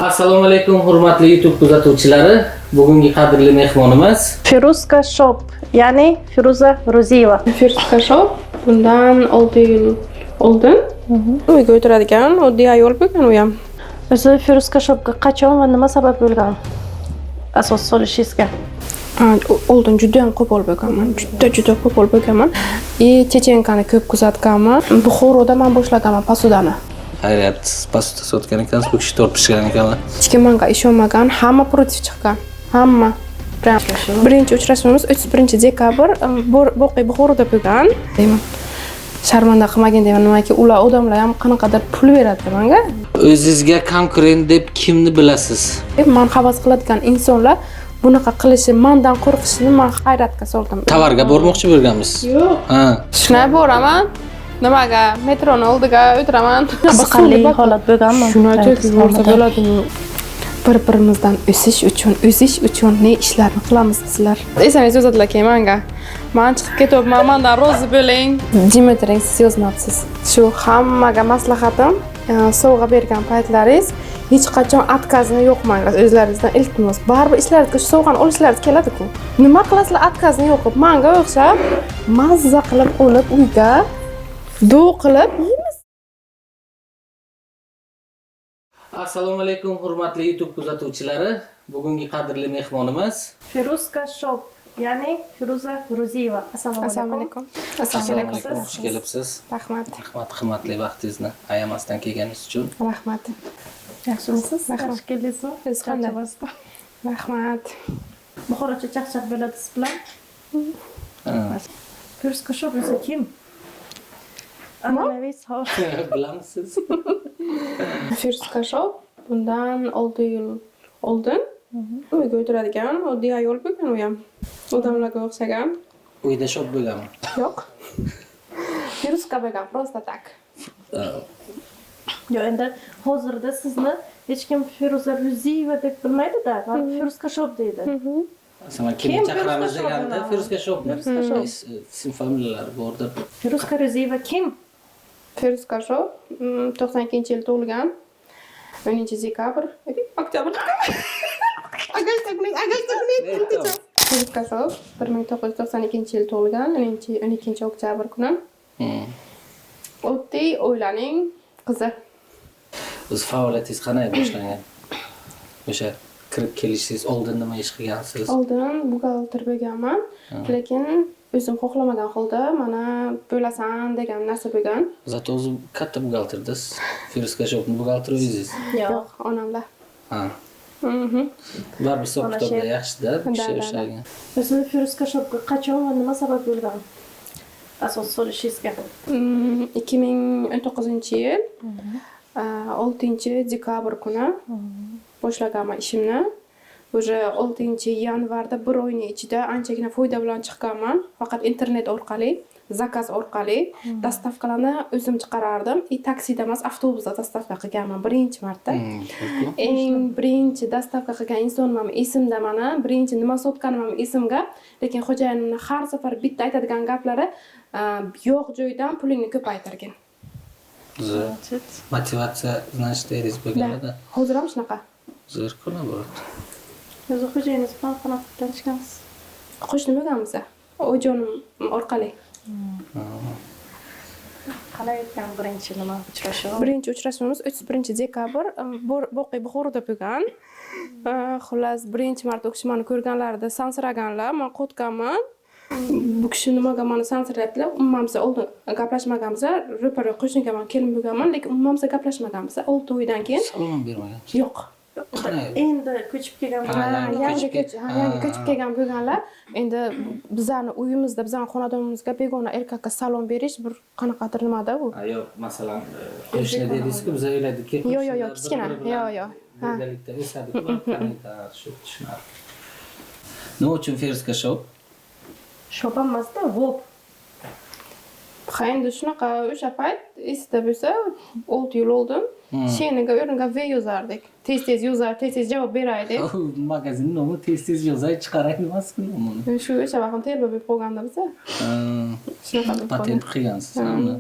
Assalomu alaykum hurmatli YouTube kuzatuvchilari. Bugungi qadrli mehmonimiz Firuzka Shop, ya'ni Firuza Ro'ziyeva. Firuzka Shop bundan 6 yil oldin uyga o'tiradigan oddiy ayol bo'lgan u ham. O'zi Firuzka Shopga qachon va nima sabab bo'lgan? Asos solishingizga. Oldin juda ham qo'pol bo'lganman. Juda qo'pol bo'lganman. Chechenkani ko'p kuzatganman. Buxoroda men boshlaganman pasudani. Hayriyat, pasuta sotgan ekansiz, bu kishi to'rt pishgan ekanlar. Hech kim menga ishonmagan, hamma protiv chiqqan. Hamma. Birinchi uchrashuvimiz 31 dekabr Boqiy Buxoroda bo'lgan. Deyman. Sharmanda qilmagin deyman, nimaki ular odamlar ham qanaqadir pul beradi menga. O'zingizga konkurent deb kimni bilasiz? Men havas qiladigan insonlar bunaqa qilishi, mendan qo'rqishini men hayratga soldim. Tovarga bormoqchi bo'lganmiz. Yo'q. Ha. Shunday boraman. Nimaga metroni oldiga o'tiraman. Qiziqarli holat bo'lganmi? Shuni aytib bo'lsa bo'ladimi? Bir-birimizdan o'sish uchun ne ishlarni qilamiz sizlar? Esangiz yozadilar keyin menga. Men chiqib ketyapman, mendan rozi bo'ling. Jim o'tiring, siz yozmabsiz. Shu hammaga maslahatim, sovg'a bergan paytlaringiz hech qachon otkazni yo'q menga o'zlaringizdan iltimos. Baribir ishlaringizga shu sovg'ani olishlaringiz keladi-ku. Nima qilasizlar otkazni yo'q qilib, menga o'xshab mazza qilib olib uyga duo qilib yeymiz. Assalomu alaykum hurmatli YouTube kuzatuvchilari. Bugungi qadrli mehmonimiz Firuzka Shop, ya'ni Firuza Ro'ziyeva. Assalomu alaykum. Assalomu alaykum. Xush kelibsiz. Rahmat. Rahmat, qimmatli vaqtingizni ayamasdan kelganingiz uchun. Rahmat. Yaxshimisiz? Yaxshi keldingizmi? Siz qanday? Rahmat. Buxorocha chaqchaq bo'ladi siz bilan. Firuzka Shop esa kim? An'anaviy savol. Bilamisiz? Firuzka Shop bundan 6 yil oldin uyga o'tiradigan oddiy ayol bo'lgan u ham. Odamlarga o'xshagan. Uyda shop bo'lganmi? Yo'q. Firuzka bo'lgan, просто так. Yo'q, endi hozirda sizni hech kim Firuza Ro'ziyeva deb bilmaydi-da, Firuzka Shop deydi. Masalan, kimni chaqiramiz deganda Firuzka Shop. Ism familiyalar bordir. Firuzka Ro'ziyeva kim? Firuzka Shop 92-yil tug'ilgan. 10-dekabr, oktyabr. Firuzka Shop 1992-yil tug'ilgan, 12-oktyabr kuni. Oddiy oilaning qizi. O'z faoliyatingiz qanday boshlangan? O'sha kirib kelishingiz oldin nima ish qilgansiz? Oldin buxgalter bo'lganman, lekin o'zim xohlamagan holda mana bo'lasan degan narsa bo'lgan. Zato o'zi katta buxgaltersiz. Firuzka Shopning buxgalteri o'zingiz. Yo'q, onamlar. Ha. Baribir hisob-kitoblar yaxshi-da, kishi ishlagan. O'zi Firuzka Shopga qachon va nima sabab bo'lgan? Asos solishingizga. 2019-yil 6-dekabr kuni boshlaganman ishimni. O'sha 6-yanvarda bir oyning ichida anchagina foyda bilan chiqqanman. Faqat internet orqali, zakaz orqali dastavkalarni o'zim chiqarardim. Taksida emas, avtobusda dastavka qilganman birinchi marta. Eng birinchi dastavka qilgan insonman esimda mana. Birinchi nima sotganim esimga, lekin xo'jayinimning har safar bitta aytadigan gaplari yo'q joydan pulingni ko'paytirgin. Motivatsiya значит bo'lganida. Hozir ham shunaqa. Zirkuna bo'ladi. O'zi xo'jayiningiz bilan qanaqa tanishgansiz? Qo'shni bo'lganmiz. O'jonim orqali. Qanday o'tgan birinchi nima uchrashuv? Birinchi uchrashuvimiz 31 dekabr Boqiy Buxoroda bo'lgan. Xullas, birinchi marta u kishi meni ko'rganlarida sansiraganlar, men qo'tganman. Bu kishi nimaga meni sansirayaptilar? Umuman oldin gaplashmaganmiz. Ro'para qo'shniga men kelin bo'lganman, lekin umuman gaplashmaganmiz. 6 oydan keyin. Salom bermagansiz. Yo'q. Endi ko'chib kelganlar, yangi ko'chib kelgan bo'lganlar. Endi bizning uyimizda, bizning xonadonimizga begona erkakka salom berish bir qanaqadir nimada u. Yo'q, masalan, qo'shni dedingiz-ku, biz o'yladik-ki. Yo'q, kichkina. Yo'q. Birgalikda esadik, shu tushunarli. Nima uchun Firuzka Shop? Shop emasda, Vop. Ha, endi shunaqa o'sha payt esda bo'lsa 6 yil oldin sheniga o'rniga V yozardik. Tez yozar, javob beraydik. Magazin nomi tez yozay chiqaray emasku nomini. Shu o'sha vaqt terba bo'lib qolganda biza. Shunaqa Patent qilgansiz,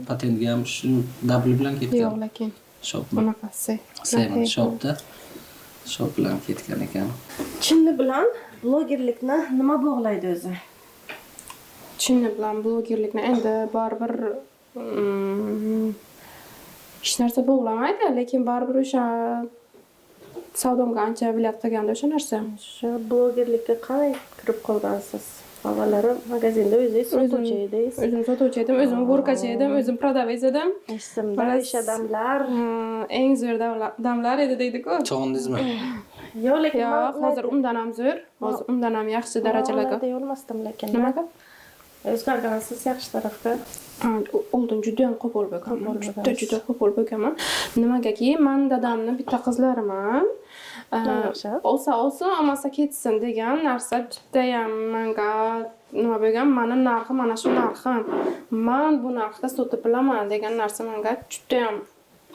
patentga ham shu W bilan ketgan. Yo'q, lekin Shop. bunaqasi. Sevman shopda. Shu bilan ketgan ekan. Chinni bilan blogerlikni nima bog'laydi o'zi? Chinni bilan blogerlikni endi baribir hech narsa bog'lamaydi, lekin baribir o'sha savdomga ancha bilat qilganda o'sha narsa. Shu blogerlikka qanday kirib qolgansiz? Avvallari magazinda o'zingiz sotuvchi edingiz. O'zim sotuvchi edim, o'zim gorkachi edim, o'zim prodavez edim. Esimda o'sha damlar. Eng zo'r damlar edi deydi-ku. Chog'indingizmi? Yo'q, lekin Yo'q, hozir undan ham zo'r, hozir undan ham yaxshi darajalarga. Deyolmasdim, lekin Nimaga? o'zgargansiz yaxshi tarafga. Oldin juda ham qo'pol bo'lganman. Juda qo'pol bo'lganman. Nimagaki, men dadamni bitta qizlariman. Olsa, olmasa ketsin degan narsa juda ham menga nima bo'lgan, meni narxi mana shu narxim. Men bu narxda sotib bilaman degan narsa menga juda ham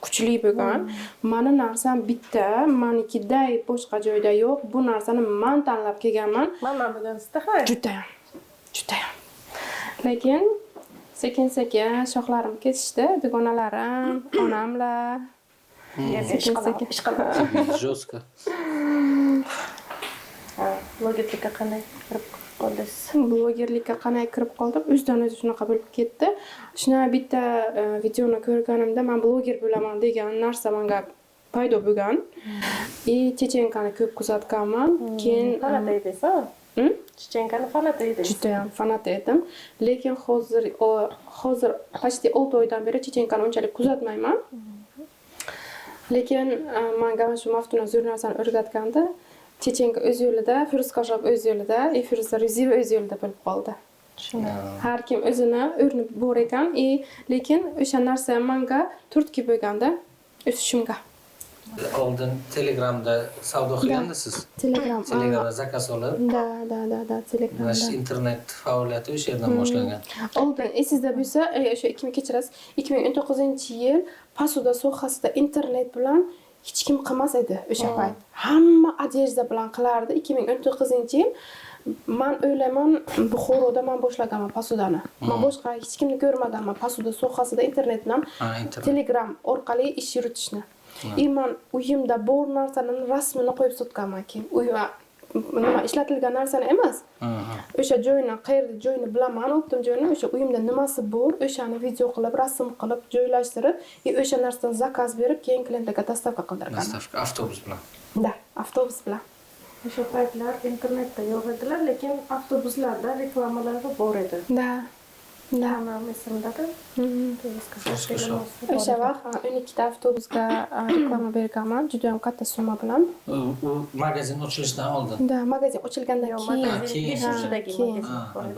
kuchli bo'lgan. Meni narsam bitta, menikiday boshqa joyda yo'q. Bu narsani men tanlab kelganman. Mana bugunsizda hay. Juda ham. Lekin sekin-sekin shoxlarim kesishdi, dugonalarim, onamlar. Sekin-sekin ish qilib. Жестко. Blogerlikka qanday kirib qoldingiz? Blogerlikka qanday kirib qoldim? O'zidan o'zi shunaqa bo'lib ketdi. Shuna bitta videoni ko'rganimda men bloger bo'laman degan narsa menga paydo bo'lgan. Chechenkani ko'p kuzatganman. Keyin fanat edingiz, Chechenkani fanat edingiz. Juda ham fanat edim. Lekin hozir почти 6 oydan beri Chechenkani unchalik kuzatmayman. Lekin menga shu Maftuna zo'r narsani o'rgatganda Chechenka o'z yo'lida, Firuz Qashab o'z yo'lida, Firuz Rizeva o'z yo'lida bo'lib qoldi. Har kim o'zini o'rni bor ekan, lekin o'sha narsa menga turtki bo'lganda o'sishimga. Oldin Telegramda savdo qilgandisiz? Telegramda zakaz olib. Da, Telegramda. Mana shu internet faoliyati o'sha yerdan boshlangan. Oldin esingizda bo'lsa, o'sha 2019-yil Pasuda sohasida internet bilan hech kim qilmas edi o'sha payt. Hamma adejda bilan qilardi. 2019-yil men o'ylayman, Buxoroda men boshlaganman Pasudani. Men boshqa hech kimni ko'rmaganman Pasuda sohasida internet bilan Telegram orqali ish yuritishni. Men uyimda bor narsaning rasmini qo'yib sotganman keyin. Uyga nima ishlatilgan narsani emas. O'sha joyni, qayerda joyni bilaman, o'tdim joyni, o'sha uyimda nimasi bor, o'shani video qilib, rasm qilib, joylashtirib, o'sha narsadan zakaz berib, keyin klientlarga dostavka qildirganman. Dostavka avtobus bilan. Da, avtobus bilan. O'sha paytlar internetda yo'q edilar, lekin avtobuslarda reklamalari bor edi. Da. Esimda-da. O'sha vaqt 12 ta avtobusga reklama berganman, juda ham katta summa bilan. U magazin ochilishidan oldin. Da, magazin ochilgandan keyin.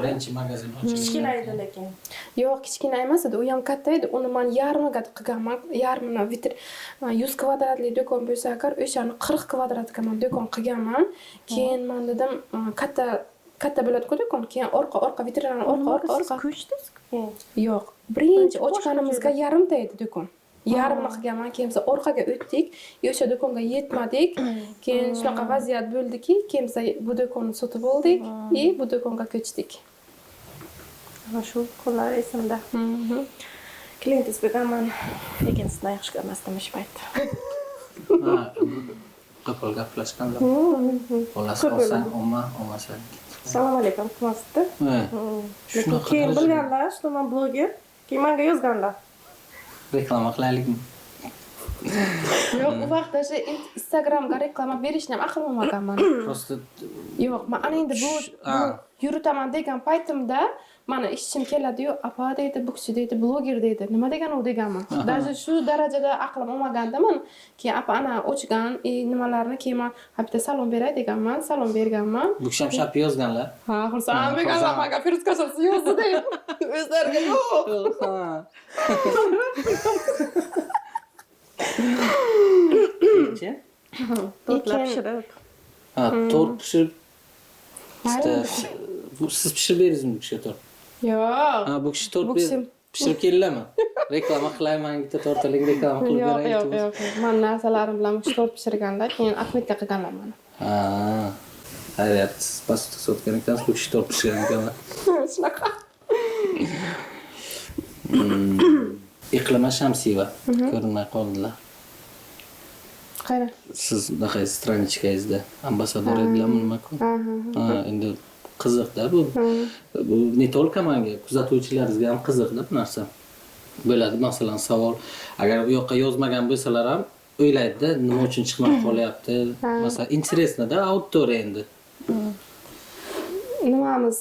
Birinchi magazin ochilishdan. Kichkina edi lekin. Yo'q, kichkina emas edi, u ham katta edi. Uni men yarmiga qilganman. Yarmini 100 kvadratli do'kon bo'lsa agar, o'shani 40 kvadratga men do'kon qilganman. Keyin men dedim, katta bo'ladi-ku do'kon. Keyin orqa vitrinani orqa. Siz ko'chdingiz-ku? Yo'q, birinchi ochganimizga yarimta edi do'kon. Yarmini qilganman, keyin biz orqaga o'tdik. O'sha do'konga yetmadik. Keyin shunaqa vaziyat bo'ldiki, keyin biz bu do'konni sotib oldik, bu do'konga ko'chdik. Ana shu kunlar esimda. Klientingiz bo'lganman, lekin sizni yaxshi ko'rmasdim o'sha paytda. Qo'pol gaplashganda. Xullas olsang, olmasang. Assalomu alaykum, qilmasdi. Lekin keyin bilganlar, что men bloger, keyin menga yozganlar. Reklama qilaylikmi? Yo'q, u vaqtda o'sha Instagramga reklama berishni ham aqlim olmaganman. Prosta yo'q, men ana endi bu yuritaman degan paytimda mana ishchim keladi-yu, apa deydi, bu kishi deydi, bloger deydi. Nima degan u deganman. Даже shu darajada aqlim olmaganda men keyin apa ana ochgan nimalarni keyin men bitta salom beray deganman, salom berganman. Bu kishi ham shap yozganlar. Ha, xursand bo'lganman, menga Firuz Qashab yozdi deydi. O'zlariga yo'q. Keyin Tortlar pishirib. Tort pishirib. Siz pishirib berdingizmi bu kishiga tort? Yo'q. Bu kishi tort pishirib keldilarmi? Reklama qilayman, bitta tortalik reklama qilib beray. Yo'q. Men narsalarim bilan tort pishirganda, keyin Ahmedga qilganlar meni. Hayrat, siz pasta sotgan ekansiz, bu kishi tort pishirgan ekanlar. Shunaqa. Iqlima Shamsiyeva ko'rinmay qoldilar. Qayda? Siz naqay stranичкangizda ambassador edilarmi nima-ku? Ha, endi qiziqda bu. Bu ne только menga, kuzatuvchilaringizga ham qiziqda bu narsa. Bo'ladi, masalan, savol. Agar bu yoqqa yozmagan bo'lsalar ham o'ylaydi-da, nima uchun chiqmay qolyapti? Masalan, интересно-da auditoriya endi. Nimamiz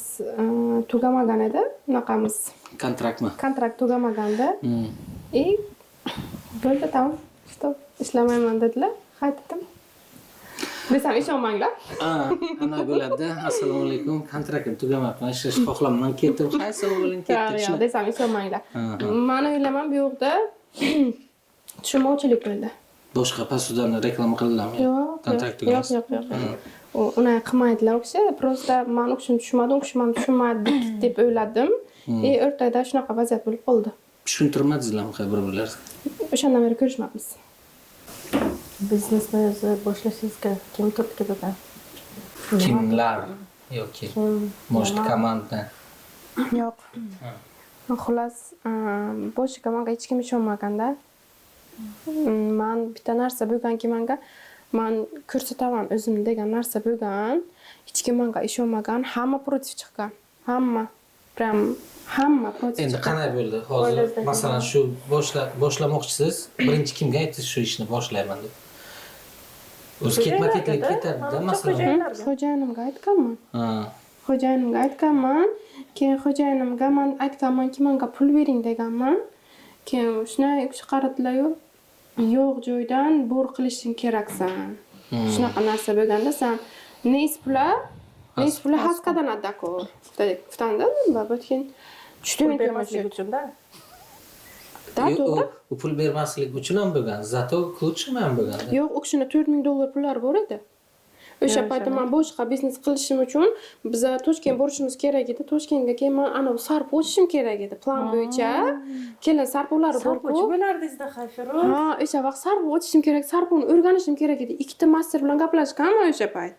tugamagan edi, bunaqamiz. Kontraktmi? Kontrakt tugamaganda. Bo'ldi, tamom. Stop, ishlamayman dedilar. Qaytdim. Desam ishonmanglar. Ana bo'ladi. Assalomu alaykum. Kontraktim tugamabman. Ishlashni xohlamayman. Ketdim. Qaysi o'g'ling ketdi? Yo'q, desam ishonmanglar. Meni o'ylayman bu yoqda tushunmovchilik bo'ldi. Boshqa pasudani reklama qildilarmi? Yo'q, kontrakt tugamiz. yo'q. Uni qilmaydilar u kishi. Prosta men u kishini tushunmadim, u kishi meni tushunmadik deb o'yladim. O'rtada shunaqa vaziyat bo'lib qoldi. Tushuntirmadingizlarmi bir-birlaringizga? O'shandan beri ko'rishmabmiz. Biznesni o'zi boshlashingizga kim turtki bo'lgan? Kimlar yoki может komanda? Yo'q. Xullas, boshiga menga hech kim ishonmaganda. Men bitta narsa bo'lganki menga men ko'rsataman o'zim degan narsa bo'lgan. Hech kim menga ishonmagan, hamma protiv chiqqan. Hamma. Prям hamma protiv. Endi qanday bo'ldi? Hozir masalan shu boshlamoqchisiz, birinchi kimga aytdingiz shu ishni boshlayman deb? O'zi ketma-ketlik ketadi-da masalan. Xo'jayinimga aytganman. Ha. Xo'jayinimga aytganman. Keyin xo'jayinimga men aytganmanki, menga pul bering deganman. Keyin shunday u kishi qaradilar-yu, yo'q joydan bor qilishing keraksan. Shunaqa narsa bo'lganda sen ne из pula haskadan adakor. Ftanda babatkin Pul bermaslik uchun-da. U pul bermaslik uchun ham bo'lgan, zato lучше ham bo'lgan. Yo'q, u kishini $4000 pullari bor edi. O'sha paytda men boshqa biznes qilishim uchun biz Toshkent borishimiz kerak edi. Toshkentga keyin men ana sarf ochishim kerak edi plan bo'yicha. Kelin sarflari bor-ku. Sarf bo'lardingizda Xayfiru. Ha, o'sha vaqt sarf ochishim kerak, sarfni o'rganishim kerak edi. Ikkita master bilan gaplashganman o'sha payt.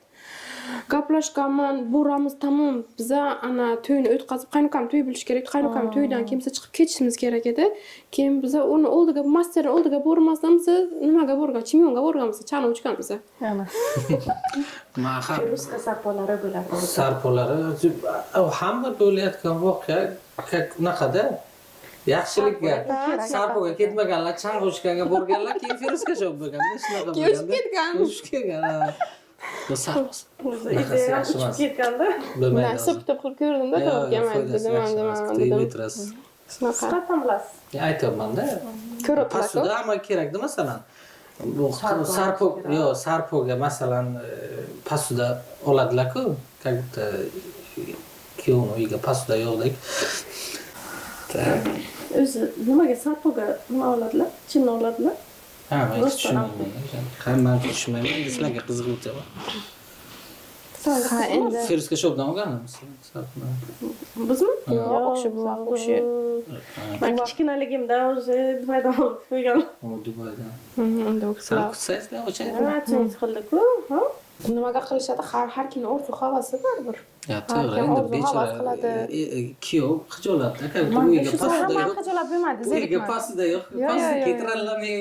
Gaplashganman, boramiz, tamom. Biz ana to'yni o'tkazib, qaynukam to'y bo'lish kerak. Qaynukam to'ydan kimsa chiqib ketishimiz kerak edi. Keyin biz uni oldiga, master oldiga bormasdan biz nimaga borgan? Chimyonga borganmiz, chani uchganmiz. Ana. Ruska sarpolari bo'lardi. Sarpolari hamma bo'layotgan voqea naqada yaxshilikga sarpoga ketmaganlar, chang'uchkanga borganlar, keyin Feruzga shop bo'lganda shunaqa bo'lganda. Urushib ketgan. Bu sarpos. Ideya yaxshi ketganda. Men hisob-kitob qilib ko'rdim-da, to'g'ri dedim. Shunaqa bilasiz. Aytyapman-da. Ko'rib Pasda hamma kerak-da masalan. Bu sarpoga masalan pasda oladilar-ku, как будто kiyovni uyiga pasda yo'qdek. O'zi nimaga sarpoga nima oladilar? Chinni oladilar? Ha, men tushunmayman. Hamma tushunmayman, sizlarga qiziqib o'taman. Ha, endi Feruzga shopdan olganmiz. bizmi? Yo'q, o'sha bu o'sha. Men kichkinaligimda o'zi Dubaydan olib qo'ygan. Dubaydan. Endi o'kslar. Sarqsizlar o'chadi. Ha, tinch qildik-ku, ha? Nimaga qilishadi? Har kimni orzu havasi baribir. Ya, to'g'ri, endi bechora kuyov xijolatda, uyiga pasda yo'q. Xijolat bo'lmadi, Uyiga pasda yo'q. Pasda ketiradilarmi?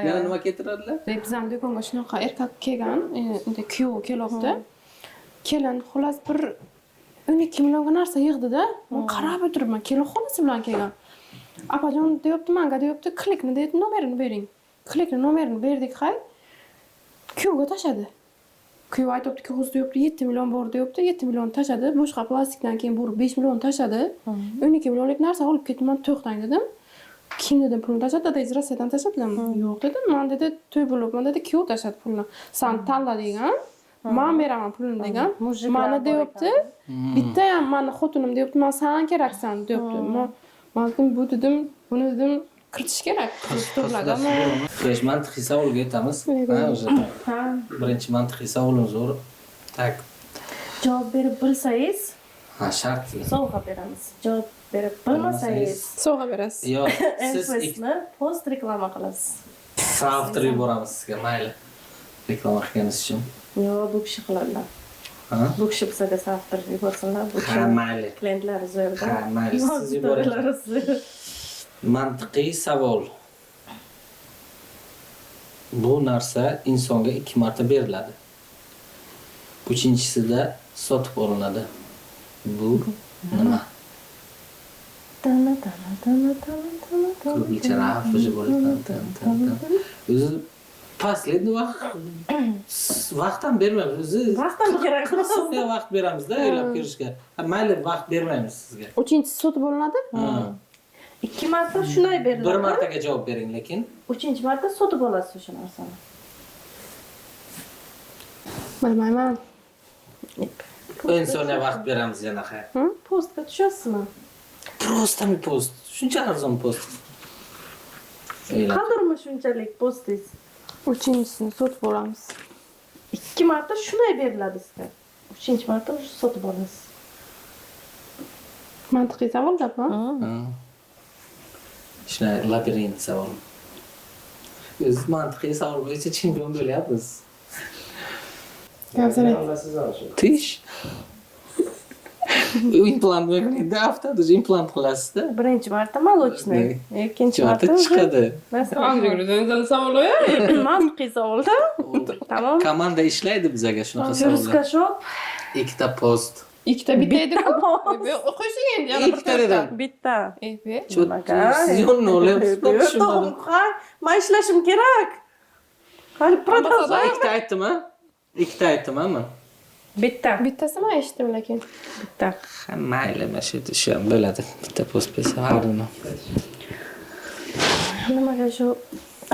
Yana nima ketiradilar? Biz ham do'konga shunaqa erkak kelgan, endi kuyov kelyapti. Kelin xullas bir 12 millionga narsa yig'di-da. Men qarab o'tiribman, kelin xolasi bilan kelgan. Apajon deyapti, menga deyapti, klikni deyapti, nomerini bering. Klikni nomerini berdik, hay. Kuyovga tashadi. Kuyov aytibdi, o'zi deyapti, 7 million bor deyapti, 7 million tashadi. Boshqa plastikdan keyin borib 5 million tashadi. 12 millionlik narsa olib ketdim, to'xtang dedim. Kim dedim, pulni tashadi, dada Rossiyadan tashadilarmi? Yo'q dedim. Men dedi, to'y bo'libman dedi, kuyov tashadi pulni. Sen tanla degan. Men beraman pulni degan. Mana deyapti. Bitta ham meni xotinim deyapti, men sen keraksan deyapti. Men dedim, bu dedim, buni dedim kiritish kerak. To'g'riladimi? Besh mantiqiy savolga o'tamiz. Ha, o'zi. Birinchi mantiqiy savolimiz bor. Tak. Javob berib bilsangiz, Ha, shart. sovg'a beramiz. Javob berib bilmasangiz, Sovg'a berasiz. Yo'q, siz Enfesni post reklama qilasiz. Savtir yuboramiz sizga, mayli. Reklama qilganingiz uchun. Yo'q, bu kishi qiladilar. Ha? Bu kishi bizga savtir yuborsinlar. Bu Ha, kishi mayli. klientlari zo'rda. Ha, mayli, siz yuboring. Mantiqiy savol. bu narsa insonga 2 marta beriladi. Uchinchisida sotib olinadi. Bu nima? Ko'pincha hafıza bo'ladi. O'zi paslaydi vaqtdan bermaymiz. O'zi Vaqtdan kerak emas. qisqa vaqt beramiz-da o'ylab ko'rishga. Mayli vaqt bermaymiz sizga. Uchinchisi sotib olinadi. 2 marta shunday beriladi. Bir martaga javob bering, lekin 3-chi marta sotib olasiz o'sha narsani. Bilmayman. insonga vaqt beramiz yana hayot. Postga tushasizmi? Prostami post. Shuncha arzon post. O'ylab. Qadrmi shunchalik postingiz? Uchinchisini sotib olamiz. 2 marta shunday beriladi sizga. 3-chi marta sotib olasiz. Mantiqiy savol-da-ku. Shunday labirint savol. Biz mantiqiy savol bo'yicha chempion bo'lyapmiz. Tish. Implant bo'lganda haftada implant qilasizda. Birinchi marta молочный, ikkinchi marta chiqadi. Mantiqiy savolda. Tamam. Komanda ishlaydi bizaga shunaqa savollar. Ruskashop. Ikkita post. Ikkita bitta edi-ku. O'qishing endi yana Ikkita dedim. Bitta. Siz yo'lni olyapsiz. Men ishlashim kerak. Hali продолжай. Ikkita aytdim-a? Ikkita aytdim-a? Bitta. Bittasini eshitdim lekin. Bitta. Mayli, mana shu yerda shu ham bo'ladi. Bitta post bersa harini. Nimaga shu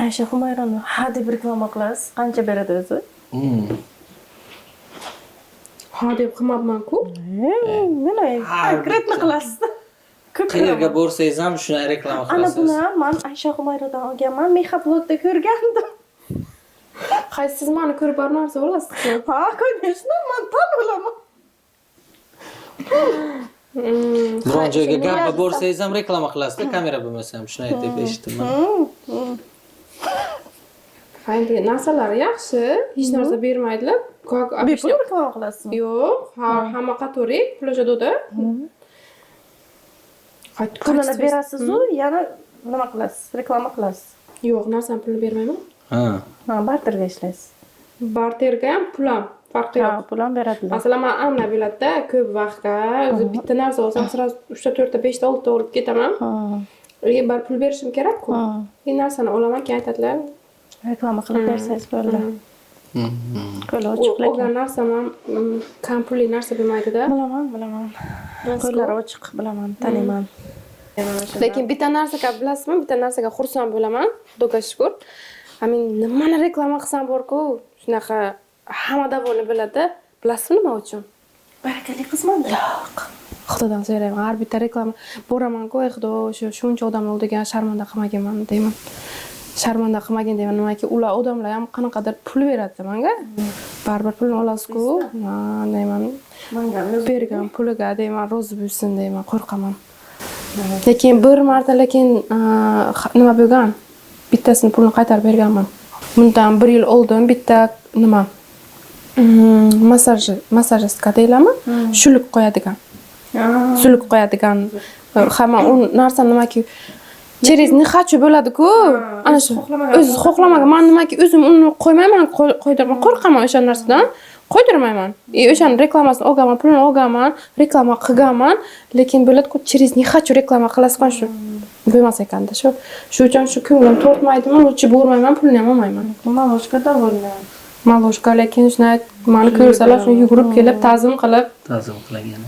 Aysha Humayrani hadeb reklama qilasiz? Qancha beradi o'zi? Ha deb qilmabman-ku. Mana konkretni qilasiz. Qayerga borsangiz ham shuni reklama Ana qilasiz. buni men Aysha Humayradan olganman, Mehablogda ko'rgandim. Qaysi siz meni ko'rib bor narsa olasizku? Ha, конечно, men tan olaman. Biron joyga gapga borsangiz ham reklama qilasizda, kamera bo'lmasa ham shuni aytib eshitdim. Endi narsalari yaxshi, hech narsa bermaydilar. Bepul reklama qilasizmi? Yo'q, hamma qatori pulashadi-da. Pulini berasiz-ku, yana nima qilasiz? Reklama qilasiz. Yo'q, narsani pulini bermayman. Ha. Ha, barterga ishlaysiz. Barterga ham pul ham farqi yo'q. Ha, pul ham beradilar. Masalan, men amna biladda ko'p vaqtga o'zi bitta narsa olsam, sразу 3 ta, 4 ta, 5 ta, 6 ta olib ketaman. Bar pul berishim kerak-ku. Bir narsani olaman, keyin aytadilar, reklama qilib bersangiz bo'ladi. Qo'li ochiq lekin. Olgan narsam ham kam pulli narsa bo'lmaydi-da. Bilaman. Qo'llari ochiq, bilaman, taniyman. Lekin bitta narsaga bilasizmi? Bitta narsaga xursand bo'laman. Xudoga shukr. Men nimani reklama qilsam bor-ku, shunaqa hamma davoni biladi. Bilasizmi nima uchun? Barakali qizman. Yo'q. Xudodan so'rayman. Har bitta reklama boraman-ku, xudo shuncha odam o'ldigan, sharmanda qilmaganman deyman. Sharmanda qilmagan deyman, nimaki ular odamlar ham qanaqadir pul beradi menga. Baribir pulni olasiz-ku, deyman. Menga bergan puliga deyman, rozi bo'lsin deyman, qo'rqaman. Lekin bir marta nima bo'lgan? Bittasini pulni qaytarib berganman. Bundan 1 yil oldin bitta nima massajistka deylarmi? Shuluk qo'yadigan. Shuluk qo'yadigan. Hamma u narsa nimaki через не хочу bo'ladi-ku. Ana shu o'zi xohlamagan. Men nimaki o'zim uni qo'ymayman, qo'ydirman, qo'rqaman o'sha narsadan. Qo'ydirmayman. O'shaning reklamasini olganman, pulini olganman, reklama qilganman, lekin bo'ladi-ku через не хочу reklama qilasizman shu. Bo'lmas ekanda shu. Shu uchun shu ko'nglim tortmaydimi, lutchi bormayman, pulni ham olmayman. Maloshka davolna. Maloshka lekin shuni meni ko'rsalar, shuni yugurib kelib, ta'zim qilib, qilgan.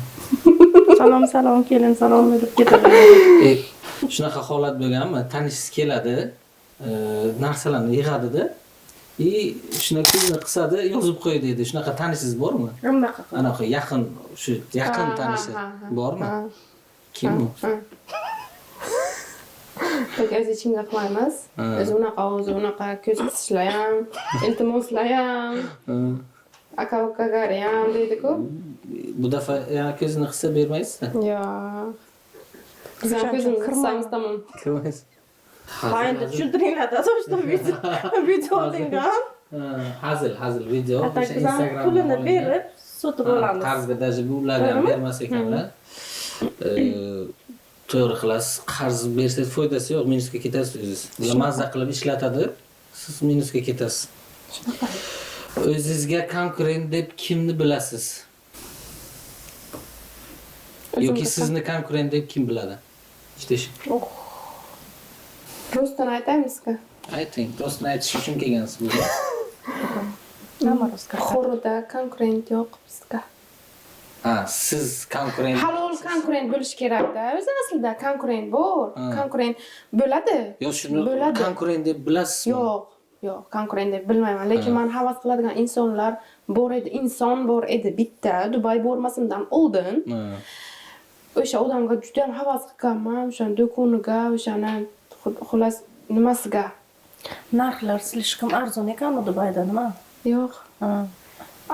Salom, kelin, salom berib ketadi. Shunaqa holat bo'lganmi? Tanishingiz keladi, narsalarni yig'adi-da. Shuna ko'zni qisadi, yozib qo'y deydi. Shunaqa tanishingiz bormi? Unaqa. Anaqa yaqin tanishi bormi? Kim u? O'z ichimga qilmaymiz. O'zi unaqa ko'z qisishlar ham, iltimoslar ham, aka-ukaga ham deydi-ku. Bu dafa yana ko'zini qisa bermaysizmi? Yo'q. Biz ham ko'zimizni qisamiz tamom. Ko'rmaysiz. Ha, endi tushuntiringlar-da, to'shda video olingan. Hazil video o'sha Instagram pulini berib sotib olamiz. Qarzga даже ularga ham bermas ekanlar. To'g'ri qilasiz. Qarz bersangiz foydasi yo'q, minusga ketasiz o'zingiz. Ular mazza qilib ishlatadi. siz minusga ketasiz. Shunaqa. O'zingizga konkurent deb kimni bilasiz? Yoki sizni konkurent deb kim biladi? Ishtish. Rostdan aytaymizku. Ayting, rostini aytish uchun kelgansiz bugun. Nima roska? Xorida konkurent yo'q bizga. Ha, siz konkurent. Halol konkurent bo'lish kerak-da. O'zi aslida konkurent bor. Konkurent bo'ladi. Yo, shuni bo'ladi. konkurent deb bilasizmi? Yo'q, konkurent deb bilmayman. Lekin men havas qiladigan insonlar bor edi, inson bor edi bitta. Dubay bormasimdan oldin. O'sha odamga juda ham havas qilganman, o'sha do'koniga, o'shani xullas nimasiga. Narxlar silishkim arzon ekanmi Dubayda nima? Yo'q.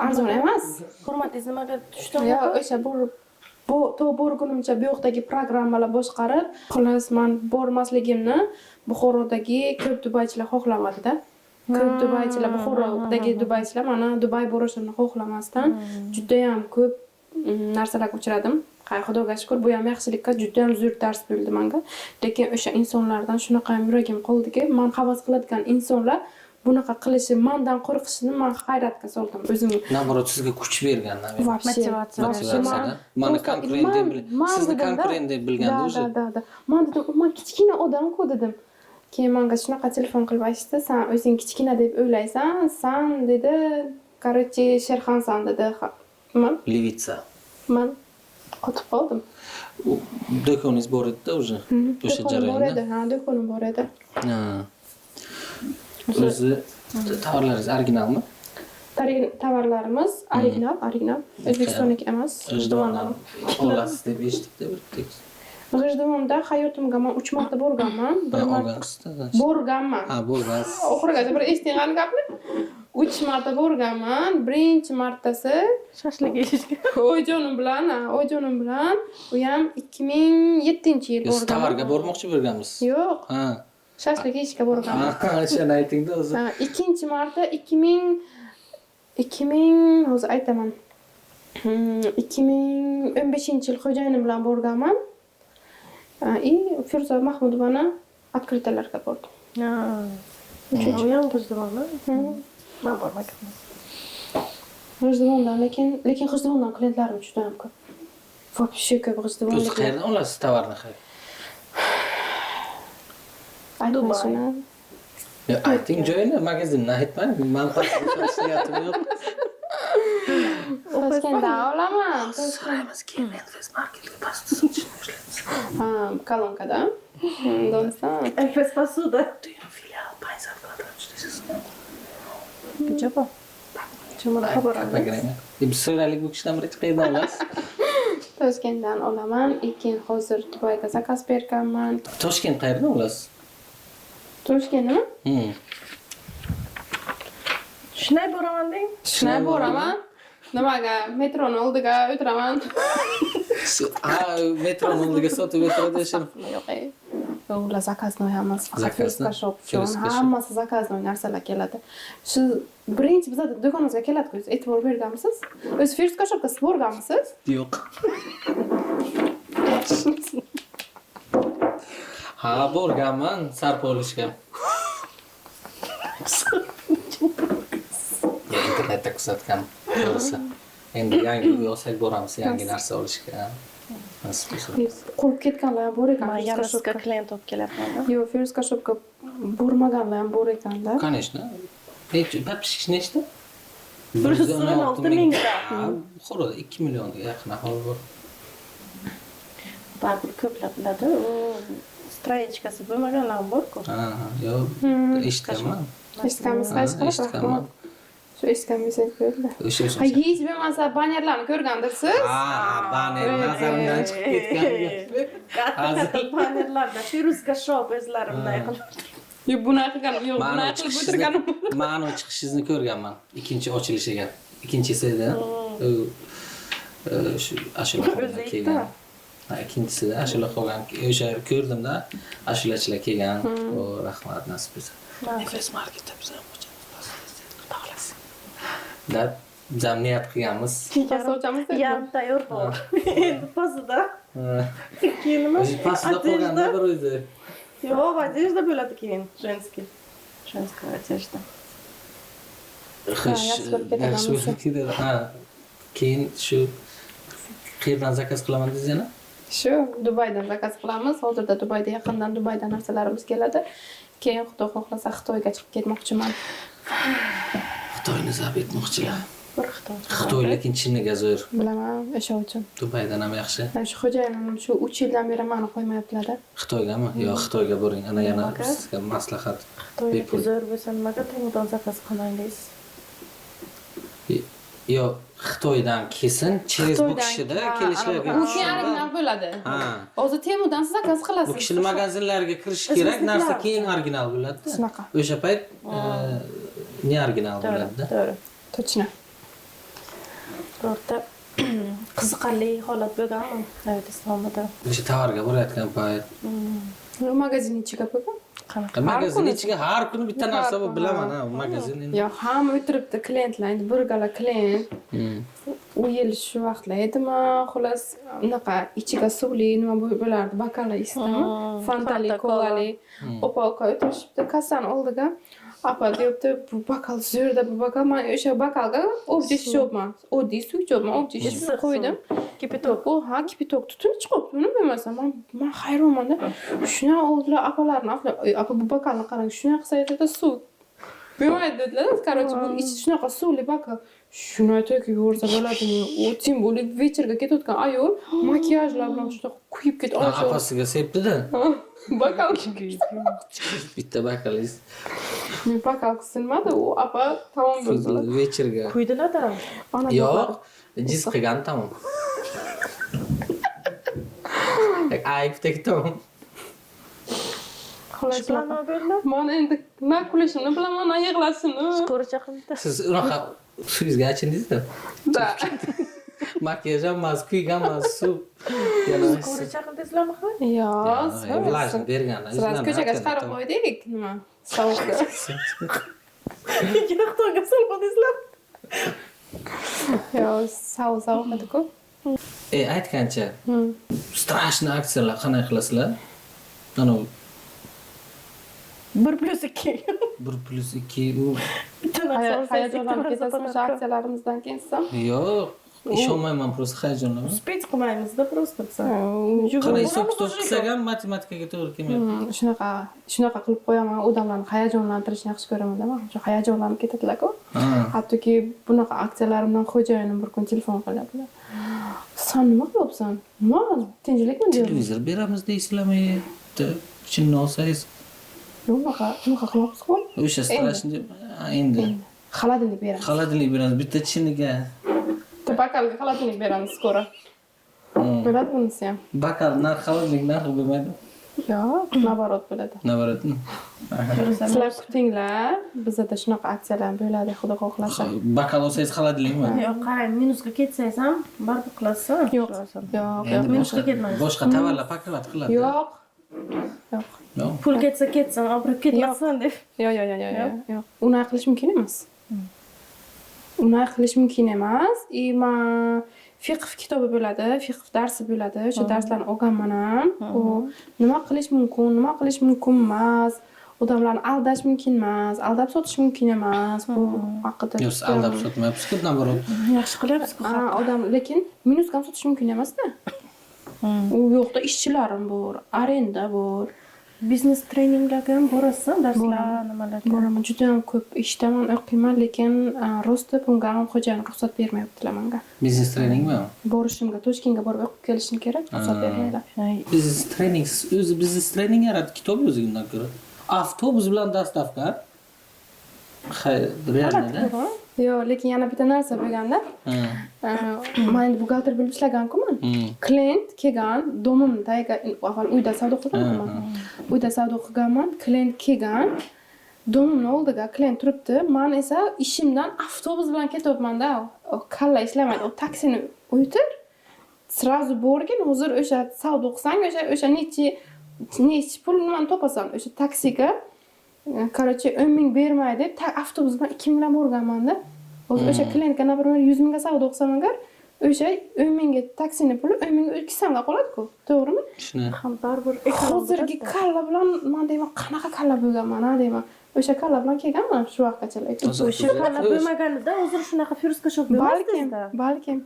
Arzon emas. Hurmatingiz nimaga tushdimi? Yo'q, o'sha borgunimcha bu yoqdagi programmalar boshqarib, xullas men bormasligimni Buxorodagi ko'p dubaychilar xohlamadi-da. Ko'p dubaychilar Buxorodagi dubaychilar mana Dubay borishimni xohlamasdan juda ham ko'p narsalarga uchradim. Xudoga shukr, bu ham yaxshilikka juda ham zo'r dars bo'ldi menga. Lekin o'sha insonlardan shunaqa ham yuragim qoldiki, men havas qiladigan insonlar bunaqa qilishi, mendan qo'rqishini men hayratga soldim o'zimni. Naborot sizga kuch bergandan beri. Motivatsiya. Mani konkurent deb sizni konkurent deb bilganda o'zi. Da. Men dedim, men kichkina odam-ku dedim. Keyin menga shunaqa telefon qilib aytdi, "Sen o'zing kichkina deb o'ylaysan, sen" dedi, "Короче, Sherxonsan" dedi. Levitsa. Men qotib qoldim. Do'koningiz bor edi-da o'zi. O'sha jarayonda. Ha, do'konim bor edi. Ha. O'zi tovarlaringiz originalmi? Tovarlarimiz original. O'zbekistonniki emas. G'ijduvondan olasiz deb eshitdik-da bir tekst. G'ijduvonda hayotimga men 3 marta borganman. Borganman. Ha, borgansiz. Oxirigacha bir eshitgan gapni. 3 marta borganman. Birinchi martasi Shashlik yeyishga. Ojonim bilan, u ham 2007-yil Siz borganman. tovarga bormoqchi bo'lganmisiz? Yo'q, Ha. shashlik yeyishga borganman. Ha, shuni ayting-da o'zi. Ha, ikkinchi marta 2000 hozir aytaman. 2015-yil xo'jayinim bilan borganman. Firza Mahmudovani открытияларga bordim. U ham G'ijduvonmi? Men bormaganman. G'ijduvondan, lekin G'ijduvondan klientlarim juda ham ko'p. Вообще ko'p G'ijduvondan. O'zi qayerdan olasiz tovarni? Dubaydan. Ayting joyini, magazinni aytmang. Men qasdlash yo'q. Toshkentdan olaman. So'raymiz keyin Invest Marketga pastda sotishni boshlaymiz. Ha, kolonkada. Doston. Enfes pasuda. Filial Paysavlarda ishlaysiz. Jabo. Chumada xabar oldim. Biz so'raylik bu kishidan birinchi qayerdan olasiz? Toshkentdan olaman. Lekin hozir Dubayga zakaz berganman. Toshkent qayerdan olasiz? Toshkentmi? Shinay boraman deng. Shinay boraman. Nimaga? Metroni oldiga o'tiraman. Ha, metroni oldiga sotib o'tiradi shu. Yo'q. Ular zakaznoy hammasi faqat Zakaznoy? Firska shop uchun. Firska shop. Hammasi zakaznoy narsalar keladi. Shu birinchi bizda do'konimizga keladi-ku, e'tibor berganmisiz? O'zi Firska shopga siz borganmisiz? Yo'q. Ha, borganman Sarpolishga. Internetda kuzatgan to'g'risi. Endi yangi uy olsak boramiz, yangi narsa olishga. Qurib ketganlar ham bor ekan. Men Yanuska klient olib kelyapman. Yo'q, Firska shopga bormaganlar ham bor ekanda. Конечно. Подписчик nechta? 116 mingta. Buxoroda 2 millionga yaqin aholi bor. Baribir ko'plab biladi. U stranичкасы bo'lmaganlar ham bor-ku. Ha, yo'q, eshitganman. Eshitganmiz, qaysi eshitganman. Shu eshitganmiz bo'ldi. O'sha. Ha, hech bo'lmasa bannerlarni ko'rgandirsiz? Ha, banner nazarimdan chiqib ketgan. Katta bannerlarda Firuzka shop o'zlari bunday qilib. Yo'q, bunaqa qilganim yo'q, bunaqa qilib o'tirganim. Men u chiqishingizni ko'rganman. Ikkinchi ochilishiga. Ikkinchisida shu ashula qolgan kelgan. Ha, ikkinchisida ashula qolgan. O'sha ko'rdim-da, ashulachilar kelgan. O, rahmat nasib etsa. Invest Marketda biz ham deb jamiyat qilganmiz. Yarimta yur bor. Endi pasida. Keyin nima? O'sha pasida qolganda bir o'zi. Yo'q, adejda bo'ladi keyin, женский. Женского одежда. Xo'sh, yaxshi bo'lib ketadi, yaxshi bo'lib ketadi. Ha. Keyin shu qayerdan zakaz qilaman dedingiz yana? Shu Dubaydan zakaz qilamiz. Hozirda Dubayda yaqindan Dubaydan narsalarimiz keladi. Keyin Xudo xohlasa Xitoyga chiqib ketmoqchiman. Xitoyni zab etmoqchilar. Bir Xitoy. Xitoy lekin Chinniga zo'r. Bilaman, o'sha uchun. Dubaydan ham yaxshi. Shu xo'jayinim shu 3 yildan beri meni qo'ymayaptilar. Xitoygami? Yo, Xitoyga boring. Ana yana sizga maslahat. Xitoyga zo'r bo'lsa nimaga Temudan zakaz qilmang deysiz? Yo, Xitoydan kesin через bu kishida kelishlarga U original bo'ladi. Ha. Hozir Temudan siz zakaz qilasiz. Bu kishini magazinlariga kirish kerak, narsa keyin original bo'ladi. Shunaqa. O'sha payt ne original bo'ladi. To'g'ri. Точно. Birorta qiziqarli holat bo'lganmi hayot islomida? O'sha tovarga borayotgan payt. Magazin ichiga bo'lgan. Qanaqa? Magazin ichiga har kuni bitta narsa bor, bilaman ha, magazin endi. Yo, hamma o'tiribdi klientlar, endi bir gala klient. U yil shu vaqtlar edimi, xolos unaqa ichiga suvli nima bo'lardi, bokallar isdami? Fantali, kolali. Opa o'tirishibdi kassani oldiga. Apa deyapti, bu bokal zo'rda, bu bokal. Men o'sha bokalga obje shopman. Oddiy suv chopman, obje shop qo'ydim. Kipitok. U ha kipitok tutun chiqibdi, uni bilmasam. Men hayronman-da. Shuna oldilar apalarni, apa bu bokalni qarang, shuna qilsa edi suv. Bilmaydi dedilar. Короче, bu ichi shunaqa suvli bokal. Shuni aytayki, yo'rsa bo'ladimi? U tim bo'lib вечерga ketayotgan ayol makiyajlar bilan shunaqa kuyib ketdi. Apasiga sepdi-da. Bokal Bitta bokaliz. men bokal qilsinmadi, u apa tamom bo'ldilar. Вечерga. Quydilar-da. Yo'q, jiz qilgan tamom. Ayibdek tamom. Xolos Nima bo'ldi? men endi nima qilishimni bilaman, nima yig'lashimni. Skor chaqirdi. Siz unaqa suvingizga achindingiz-da. Da. Makiyaj ham emas, kuygan emas, suv. Skor chaqirdingizlarmi? Yo'q, Vlajni bergan. Siz ko'chaga chiqarib qo'ydik, nima? Sovuqda. Xitoyga solmadingizlar. Yo'q, sovuq edi-ku. Aytgancha, strashniy aksiyalar qanday qilasizlar? Ana 1+2. 1+2 Bitta narsa Hayajonlanib ketasiz o'sha aksiyalarimizdan keyin siz. yo'q, ishonmayman, просто hayajonlanman. Spets qilmaymiz-da, просто biz. Qanday hisob kitob qilsak ham matematikaga to'g'ri kelmayapti. Shunaqa qilib qo'yaman, odamlarni hayajonlantirishni yaxshi ko'raman-da. Men shu hayajonlanib ketadilar-ku. Hattoki bunaqa aksiyalarimdan xo'jayinim bir kun telefon qiladi. Sen nima qilyapsan? Nima? Tinchlikmi deydi. Televizor beramiz deysizlarmi? Chinni olsangiz. Unaqa qilyapsiz-ku? O'sha strashni endi Xolodilnik beramiz. xolodilnik beramiz bitta chinniga. Bakalga xolodilnik beramiz skoro. Bo'ladi bunisi ham. Bakal narx xolodilnik narxi bo'lmaydi. Yo'q, naborot bo'ladi. Navarotmi? Sizlar kutinglar, bizda shunaqa aksiyalar bo'ladi, xudo xohlasa. Bakal olsangiz xolodilnikmi? Yo'q, qarang, minusga ketsangiz ham baribir qilasiz. Yo'q. Endi minusga ketmaysiz. boshqa tovarlar pakolat qiladi. Yo'q. Yo'q. Pul ketsin, obro' ketmasin deb. Yo'q. Uni qilish mumkin emas. Uni qilish mumkin emas. Men fiqh kitobi bo'ladi, fiqh darsi bo'ladi. O'sha darslarni o'qiganman ham. U nima qilish mumkin, nima qilish mumkin emas. Odamlarni aldash mumkin emas, aldab sotish mumkin emas. Bu haqida. Yo'q, siz aldab sotmayapsiz-ku, naborot. Yaxshi qilyapsiz-ku. Odam lekin minusga ham sotish mumkin emas-da. U yo'qda ishchilarim bor, arenda bor. Biznes treninglarga ham borasiz, darslar, nimalarga. Boraman, juda ham ko'p ishdaman, o'qiyman, lekin rosti bunga ham xo'jayin ruxsat bermayaptilar menga. Biznes treningmi? Borishimga, Toshkentga borib o'qib kelishim kerak, ruxsat bermaylar. Biznes trening, o'zi biznes trening yaratib kitob yo'ziga undan ko'ra. Avtobus bilan dastavka. Realda. Yo'q, lekin yana bitta narsa bo'lganda, men endi buxgalter bo'lib ishlaganku-man. Klient kelgan, domimni tagiga avval uyda savdo qilganman. Uyda savdo qilganman, klient kelgan, domimni oldiga klient turibdi. Men esa ishimdan avtobus bilan ketyapman-da. Kalla ishlamaydi. O taksini o'ytir. Srazu borgin, hozir o'sha savdo qilsang, o'sha nechi pul nimani topasan, o'sha taksiga Короче, 10 ming bermay deb avtobus bilan 2 mingdan borganman-da. Hozir o'sha klientga например 100 mingga savdo qilsam agar, o'sha 10 mingga taksini puli 10 mingga 2 so'mga qoladi-ku. To'g'rimi? Shuni. Ham baribir Hozirgi kalla bilan men deyman, qanaqa kalla bo'lganman, deyman. O'sha kalla bilan kelganman shu vaqtgacha. O'sha kalla bo'lmaganida hozir shunaqa viruska shok Balkim.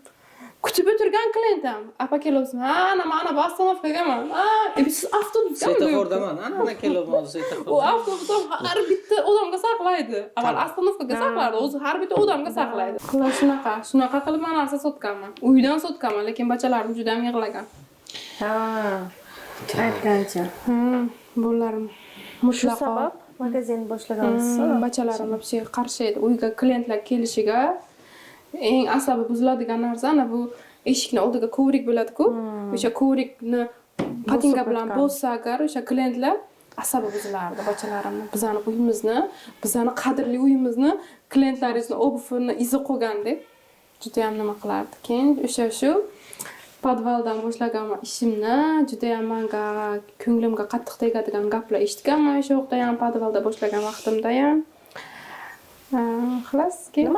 Kutib o'tirgan klientim. Apa kelyapsiz? Ha, mana bu oстановkaman. Siz avtobusga Svetofordaman. Ana kelyapman svetofor. U avtobus har bitta odamga saqlaydi. Avval oстановkaga saqlardi, o'zi har bitta odamga saqlaydi. Shunaqa qilib men narsa sotganman. Uydan sotganman, lekin bachalarim juda ham yig'lagan. Ha. Aytgancha. Bo'larim. Shu sabab magazin boshlaganmisiz? Bachalarim hepsi qarshi edi. Uyga klientlar kelishiga eng asabi buziladigan narsa ana bu eshikni oldiga kovrik bo'ladi-ku. O'sha kovrikni patinka bilan bossa agar o'sha klientlar asabi buzilardi bachalarimni. Bizani uyimizni, bizani qadrli uyimizni klientlaringizni obufini izi qolgan deb juda ham nima qilardi. Keyin o'sha shu podvaldan boshlagan ishimni juda ham menga ko'nglimga qattiq tegadigan gaplar eshitganman o'sha vaqtda ham podvalda boshlagan vaqtimda ham. Xalas, keyin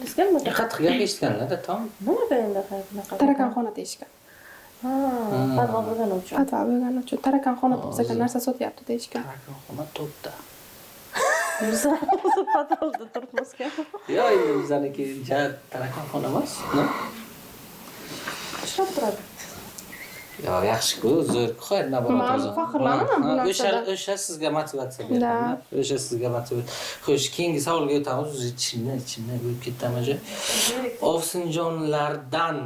Bizga nima? Qattiq gap eshitganlar-da, tom. Nimaga endi qanaqa? Tarakanxona deyishgan. Podval bo'lgani uchun. Podval bo'lgani uchun tarakanxonada bizga narsa sotyapti deyishgan. Tarakanxona to'pda. Biz podvalda turibmiz-ku. Yo, endi bizaniki tarakanxona emas, Ishlab turadi. Yo, yaxshi-ku, zo'r-ku, naborat Men faxrlanaman bu narsada. O'sha sizga motivatsiya beradi. O'sha sizga motivatsiya. Xo'sh, keyingi savolga o'tamiz. Ichimdan bo'lib ketdim o'sha. Ovsinjonlardan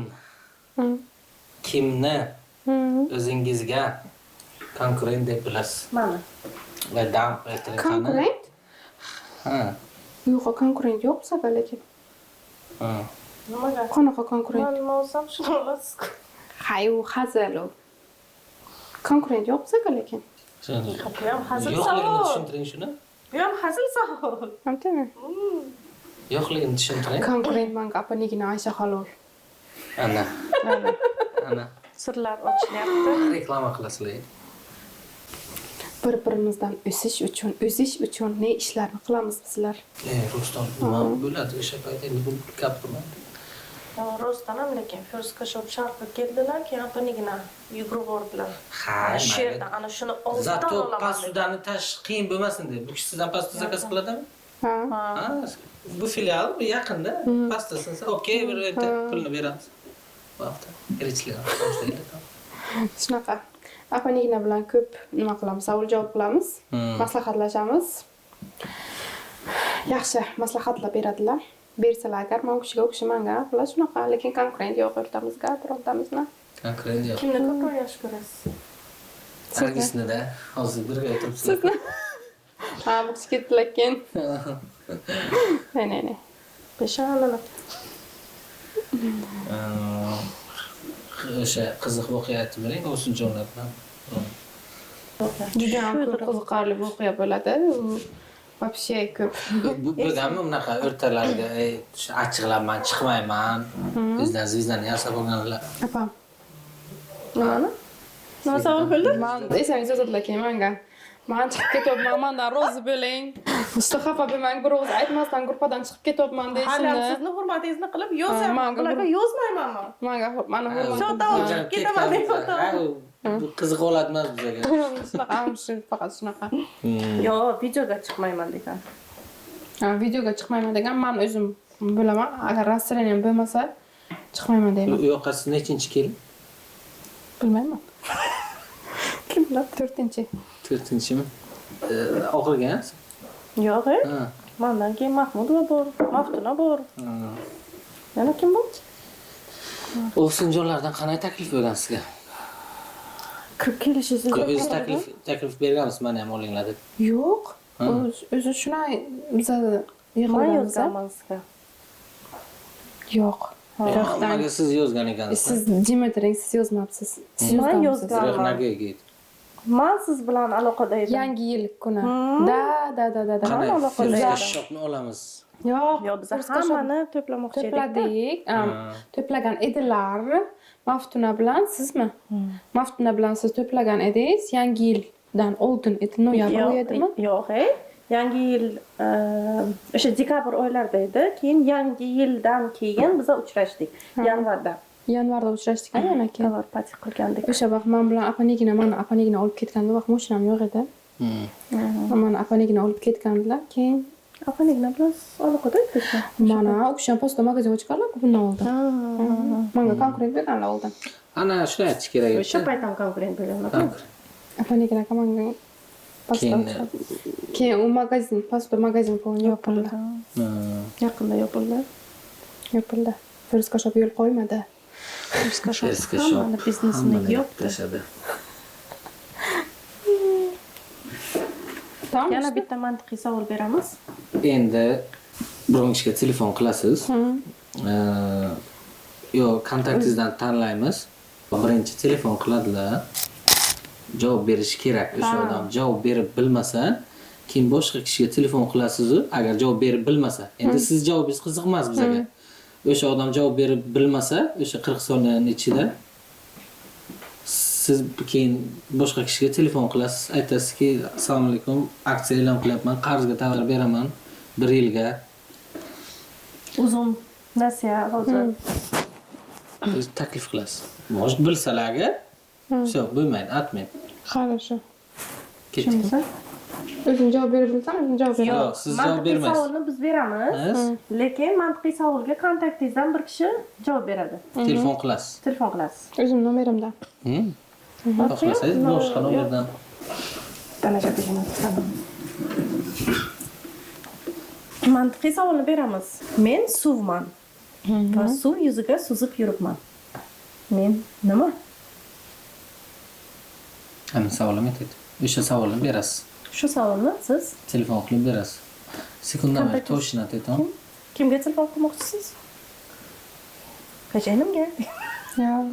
kimni o'zingizga konkurent deb bilasiz? Mana. Va dam aytiring qani? Konkurent? Ha. Yo'q, konkurent yo'q bizga lekin. Ha. Nimaga? Qanaqa konkurent? Men olsam shuni olasiz-ku. Hay, u hazil u. Konkurent yo'q bizga lekin. Bu ham hazil Yo'qligini savol. tushuntiring shuni. Bu ham hazil savol. Hamdami? Yo'qligini tushuntiring. Konkurent menga apanigina Aysha halol. Ana. Ana. Sirlar ochilyapti. Reklama qilasizlar. Bir-birimizdan o'sish uchun ne ishlarni qilamiz bizlar? Rustam, nima bo'ladi o'sha paytda endi bu gap qilmadi. Rostdan ham lekin Firuzga shop sharqqa keldilar, keyin apanigina yugurib bordilar. Ha, Shu yerda ana shuni oldidan Zato olaman. pastudani qiyin bo'lmasin deb. Bu kishi sizdan pasta zakaz qiladimi? Ha. Ha. Bu filial bu yaqinda. Pasta sinsa, okey, bir erta pulni beramiz. Bu hafta kirishlar boshlaydi. Shunaqa. Apanigina bilan ko'p nima qilamiz? Savol javob qilamiz. Maslahatlashamiz. Yaxshi maslahatlar beradilar. Bersalar agar men o'shiga menga qilib shunaqa, lekin konkurent yo'q o'rtamizga, birontamizga. Konkurent yo'q. Kimni ko'proq yaxshi ko'rasiz? Sargisni-da hozir birga o'tiribsizlar. Ha, bu kishi ketdi lekin. Ne. Peshonani. O'sha qiziq voqea aytib bering, Ovsinjonlar bilan. Juda ham ko'p qiziqarli voqea bo'ladi. Вообще ko'p. Bu bo'lganmi bunaqa o'rtalariga achchiqlanman, chiqmayman. Bizdan yasab olganlar. Apam. Nimani? Nima savol bo'ldi? Men esangiz yozadilar keyin menga. Men chiqib ketyapman, mendan rozi bo'ling. Usta xafa bo'lmang, bir o'zi aytmasdan gruppadan chiqib ketyapman Hali deyishini. sizni hurmatingizni qilib yozyapman. Ularga yozmayman men. Mani hurmat. Sota olib ketaman deb o'taman. Bu qiziq holat emas bizga. Shunaqa, faqat shunaqa. Yo, videoga chiqmayman degan. Ha, videoga chiqmayman degan men o'zim bilaman. Agar rasstraniyam bo'lmasa, chiqmayman deyman. U yoqqa siz nechinchi kelin? Bilmayman. Kim biladi? 4-chi. 4-chimi? Oxirga? Yo'q, Ha. mendan keyin Mahmudova bor, Maftuna bor. Yana kim bor? Ovsinjonlardan qanday taklif bo'lgan sizga? Kirib kelishingizni O'zi taklif bergansiz, meni ham olinglar deb. Yo'q. O'zi shunday biza Men yig'ilganmiz. yozganman sizga. Yo'q. Nimaga siz yozgan ekansiz? Siz Dimitring siz yozmabsiz. Siz Men yozgansiz. yozganman. Nega? Men siz bilan aloqada edim. Yangi yil kuni. Da. Qanday aloqada Firuzga edim. shopni olamiz. Yo'q. Yo, biz hammani to'plamoqchi edik. To'pladik. To'plagan edilar. Maftuna bilan sizmi? Maftuna bilan siz to'plagan edingiz. Yangi yildan oldin edi, noyabr oyidimi? Yo'q, yangi yil o'sha dekabr oylarida edi. Keyin yangi yildan keyin biz uchrashdik yanvarda. Yanvarda uchrashdik yana keyin. Tovar parti qilgandik. O'sha vaqt men bilan apanigina olib ketganda vaqt mashinam yo'q edi. Mana apanigini olib ketgandilar. Keyin Apanigina bilan aloqada etdingmi? mana o'shan posta magazinga chiqarlar bundan oldin. Menga konkurent berganlar oldin. Ana shuni aytish kerak O'sha edi. payt ham konkurent bo'lganlar. Apanigina menga posta. Keyin u magazin, posta magazin bo'lgan yopildi. Yaqinda yopildi. Yopildi. Firska shop yo'l qo'ymadi. Firska shop Firska shop hammani biznesini yopdi. Tashadi. Tamam. Yana bitta mantiqiy savol beramiz. Endi biron ishga telefon qilasiz. Yo, kontaktingizdan tanlaymiz. Birinchi telefon qiladilar. Javob berish kerak. O'sha odam javob berib bilmasa, keyin boshqa kishiga telefon qilasiz, agar javob berib bilmasa. Endi siz javobingiz qiziqmas bizga. O'sha odam javob berib bilmasa, o'sha 40 soniyaning ichida siz keyin boshqa kishiga telefon qilasiz, aytasizki, assalomu alaykum, aksiya e'lon qilyapman, qarzga tovar beraman 1 yilga. Uzun nasiya hozir. Biz taklif qilasiz. Может bilsalarga, все, bo'lmaydi, atmang. Хорошо. Ketdik. O'zim javob berib bilsam, o'zim javob beraman. Yo'q, siz javob Mantiqiy bermaysiz. savolni biz beramiz. Lekin mantiqiy savolga kontaktingizdan bir kishi javob beradi. Telefon qilasiz. Telefon qilasiz. O'zim nomerimdan. Xohlasangiz boshqa nomerdan. Tanishadingiz. Mantiqiy savolni beramiz. Men suvman. Va suv yuziga suzib yuribman. Men nima? Ana savolim aytadi. O'sha savolni berasiz. Shu savolni siz Telefon qilib berasiz. Sekundamay точно aytaman. kimga telefon qilmoqchisiz? Xo'jayinimga. Yo'q.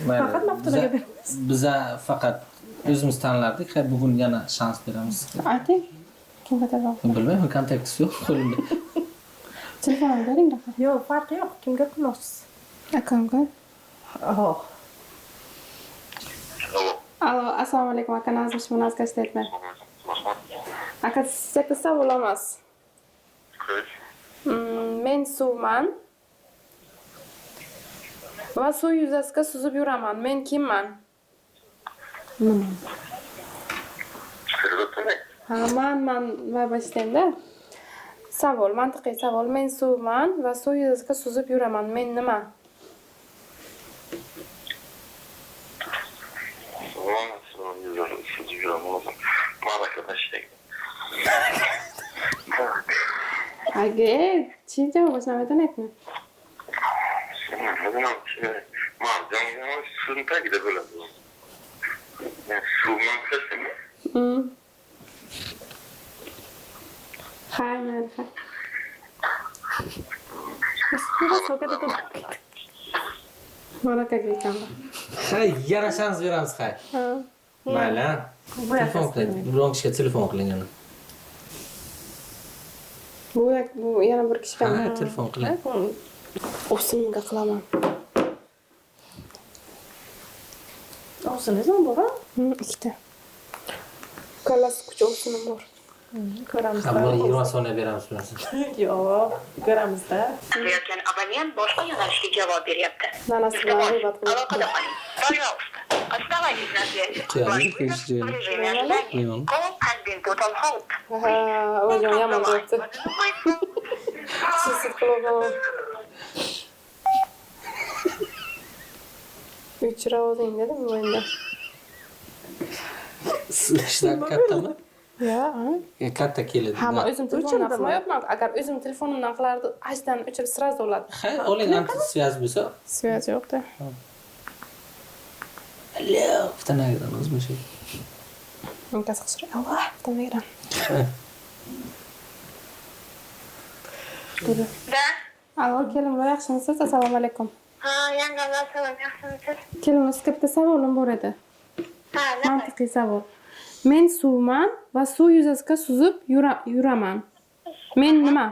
Faqat maqtalaga beramiz. Biza faqat o'zimiz tanlardik. Bugun yana shans beramiz. Ayting. Kimga telefon? Bilmayman, kontaktingiz yo'q qo'limda. Telefonimni bering. Yo'q, farqi yo'q. Kimga qilmoqchisiz? Akamga. Oh. Alo, assalomu alaykum. Aka nazmish munozga istayapman. Aka sizga savol emas. Men suvman. Va suv yuzasiga suzib yuraman. Men kimman? Ha, man va boshlayman-da. Savol, mantiqiy savol. Men suvman va suv yuzasiga suzib yuraman. Men nima? Aga, chi javob boshlamay aytma. Hay, men. Marakaga ekanman. Hay, yana shans beramiz, hay. Mayli. Telefon qiling. Biron kishiga telefon qiling yana. Bu yana bir kishi bilan. Ha, telefon qiling. O'simga qilaman. O'zingiz mi bor? Ikkita. Kallasi kuch o'sinim bor. Ko'ramiz. Ha, buni 20 soniya beramiz bilasizmi? Yo'q, ko'ramiz-da. Qilayotgan abonent boshqa yo'nalishga javob beryapti. Nanasi bilan g'iybat qilib. Aloqada qoling. Пожалуйста, оставайтесь на связи. Qiyamlik В qilishdi. режиме ожидания. Yo'q. Call has been put on hold. Ha, o'zim yomon bo'libdi. Siz qilib. Uchra o'zing dedim bu endi. Ishlar kattami? Ya, Katta keladi. ha, men o'zim telefonimdan qilmayapman. Agar o'zim telefonimdan qilardi, ashdan o'chirib sразу bo'ladi. Ha, oling antisvязь bo'lsa. Связь yo'q-da. Allo, bittanagidan o'zim shu. Men kas qisir. Alloh, tamagidan. Да? Allo, kelim, yaxshimisiz? Assalomu alaykum. Ha, yangi assalom, yaxshimisiz? Kelim, sizga bitta savolim bor edi. Ha, nima? Mantiqiy savol. Men suvman va suv yuzasiga suzib yuraman. Men nima?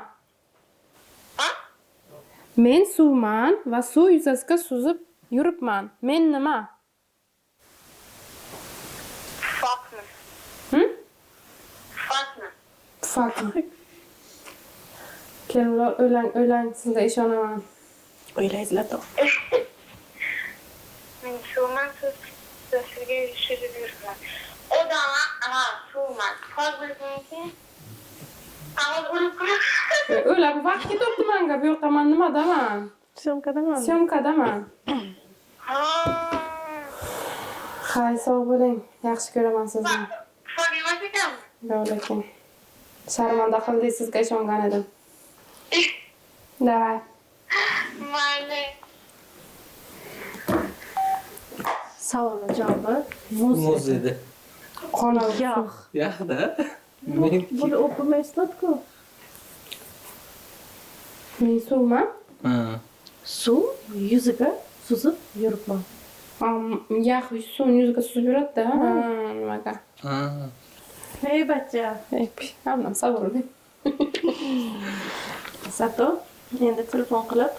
Ha? Men suvman va suv yuzasiga suzib yuribman. Men nima? Fakmi. Fakmi. Fakt. Kelimlar o'ylang, sizga ishonaman. O'ylaysizlar-da. Men suvman, sizga yurishib yuribman. O da Aha, suvman. Hozirgi Ağız unutuyor. Öyle bir vaqt ketibdi menga. Bu yoqqa men nimadaman? Syomkadaman. Syomkadaman. Ha. Hay, sog' bo'ling. Yaxshi ko'raman sizni. So'rayman ekan. Yo'q ekan. Sharmanda qildingiz, sizga ishongan edim. Davay. Mayli. Savolga javobi Muz edi. Qonun. yo'q. Yaxda. Buni o'qimaysizlar-ku. Men suvman. Ha. Suv yuziga suzib yuribman. Yaq suvni yuziga suzib yuradi-da. Nimaga? Ha. Hey bachcha. Hamdam savol. Sato, endi telefon qilib.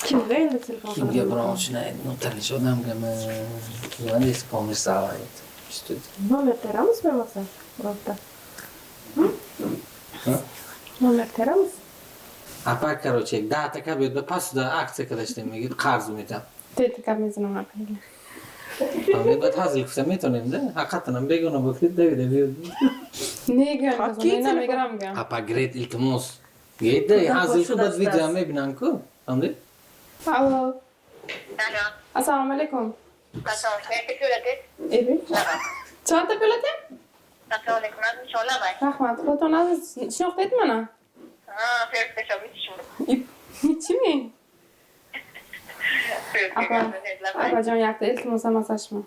Kimga endi telefon qilib? Kimga birovchini aytdim, tanish odamgami? Nima deysiz, pomishsavayt. Nomer teramiz bo'lmasa, bironta. Ha? Nomer teramiz. Apa, короче, data kabida pastda aksiya qilishdim, qarzim etam. Dedi kamizini nima qilgan. Men bu hazil qilsam aytaman-da, haqiqatan begona bo'lib Davida berdi. Nega qilgan? Nima megramga? Apa, great iltimos. Geydi, hazil qilib videomi binanku. Hamdi? Alo. Alo. Assalomu alaykum. Assalomu alaykum. Ko'radi. Ebi. Chanta bo'ladi? Assalomu alaykum. Insholamay. Rahmat. Fotonazni ishyoq deydi mana. Ha, fertleşam içim. Nechimi? Apajon yoqda iltimos masajmi?